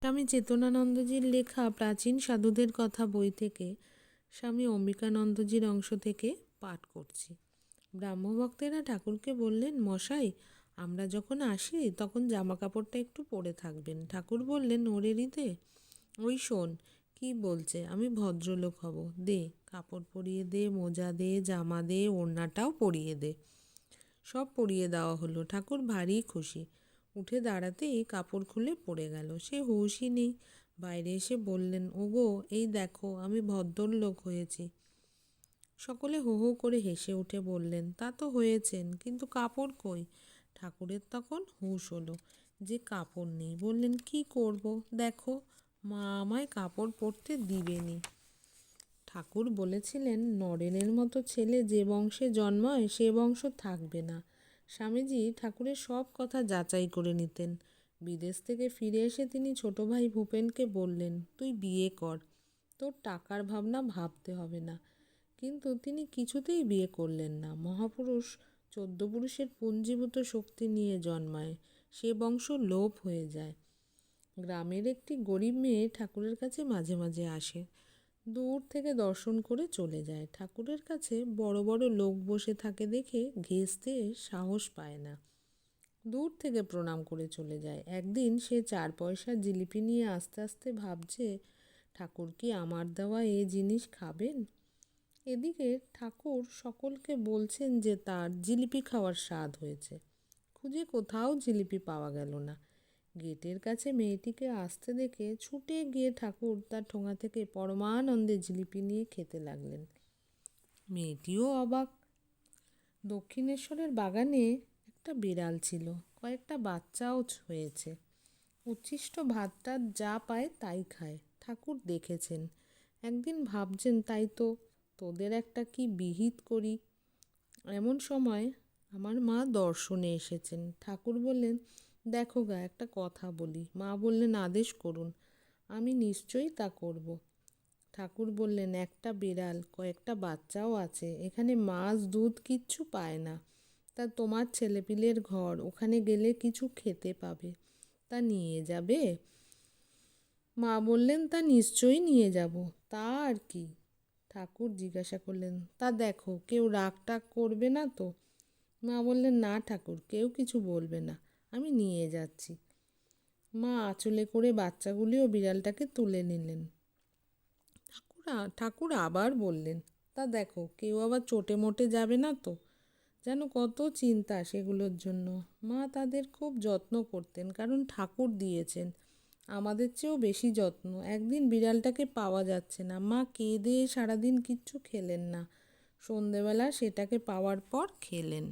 স্বামী চেতনানন্দজির লেখা প্রাচীন সাধুদের কথা বই থেকে স্বামী অম্বিকানন্দজির অংশ থেকে পাঠ করছি। ব্রাহ্মভক্তেরা ঠাকুরকে বললেন, মশাই, আমরা যখন আসি তখন জামা কাপড়টা একটু পরে থাকবেন। ঠাকুর বললেন, ওরে হৃদে, ওই শোন কি বলছে, আমি ভদ্রলোক হব, দে কাপড় পরিয়ে দে, মোজা দে, জামা দে, ওড়নাটাও পরিয়ে দে। সব পরিয়ে দেওয়া হলো। ঠাকুর ভারী খুশি। উঠে দাঁড়াতেই কাপড় খুলে পড়ে গেল। সে হুঁশই নেই। বাইরে এসে বললেন, ওগো, এই দেখো আমি ভদ্রলোক হয়েছি। সকলে হো হো করে হেসে উঠে বললেন, তা তো হয়েছেন, কিন্তু কাপড় কই? ঠাকুরের তখন হুঁশ হলো যে কাপড় নেই। বললেন, কি করব, দেখো মা আমায় কাপড় পরতে দিবেনি। ঠাকুর বলেছিলেন, নরেনের মতো ছেলে যে বংশে জন্মায় সে বংশ থাকবে না। স্বামীজি ঠাকুরের সব কথা যাচাই করে নিতেন। বিদেশ থেকে ফিরে এসে তিনি ছোট ভাই ভূপেনকে বললেন, তুই বিয়ে কর, তোর টাকার ভাবনা ভাবতে হবে না। কিন্তু তিনি কিছুতেই বিয়ে করলেন না। মহাপুরুষ 14 পুরুষের পুঞ্জীভূত শক্তি নিয়ে জন্মায়, সে বংশ লোপ হয়ে যায়। গ্রামের একটি গরিব মেয়ে ঠাকুরের কাছে মাঝে মাঝে আসে, দূর থেকে দর্শন করে চলে যায়। ঠাকুরের কাছে বড় বড় লোক বসে থাকে দেখে ঘেঁষতে সাহস পায় না, দূর থেকে প্রণাম করে চলে যায়। একদিন সে 4 পয়সার জিলিপি নিয়ে আস্তে আস্তে ভাবছে, ঠাকুর কি আমার দেওয়া এ জিনিস খাবেন? এদিকে ঠাকুর সকলকে বলছেন যে তার জিলিপি খাওয়ার স্বাদ হয়েছে। খুঁজে কোথাও জিলিপি পাওয়া গেল না। গেটের কাছে মেয়েটিকে আসতে দেখে ছুটে গিয়ে ঠাকুর তার ঠোঙা থেকে পরমানন্দে জিলিপি নিয়ে খেতে লাগলেন। মেয়েটিও অবাক। দক্ষিণেশ্বরের বাগানে একটা বিড়াল ছিল, কয়েকটা বাচ্চাও হয়েছে। উচ্ছিষ্ট ভাতটা যা পায় তাই খায়। ঠাকুর দেখেছেন। একদিন ভাবছেন, তাই তো, তোদের একটা কি বিহিত করি। এমন সময় আমার মা দর্শনে এসেছেন। ঠাকুর বললেন, দেখো গা, একটা কথা বলি। মা বললেন, আদেশ করুন। আমি নিশ্চয়ই তা করব। ঠাকুর বললেন, একটা বিড়াল, কয়েকটা বাচ্চাও আছে, এখানে মাছ দুধ কিচ্ছু পায় না। তা তোমার ছেলেপিলের ঘর, ওখানে গেলে কিছু খেতে পাবে, তা নিয়ে যাবে? মা বললেন, তা নিশ্চয়ই নিয়ে যাব। তা আর কি? ঠাকুর জিজ্ঞাসা করলেন, তা দেখো কেউ রাগ টাগ করবে না তো? মা বললেন, না ঠাকুর, কেউ কিছু বলবে না, আমি নিয়ে যাচ্ছি। মা আঁচলে করে বাচ্চাগুলিও বিড়ালটাকে তুলে নিলেন। ঠাকুর আবার বললেন, তা দেখো কেউ আবার চোটে মোটে যাবে না তো? যেন কত চিন্তা সেগুলোর জন্য। মা তাদের খুব যত্ন করতেন, কারণ ঠাকুর দিয়েছেন। আমাদের চেয়েও বেশি যত্ন। একদিন বিড়ালটাকে পাওয়া যাচ্ছে না। মা কেঁদে সারাদিন কিচ্ছু খেলেন না। সন্ধেবেলা সেটাকে পাওয়ার পর খেলেন।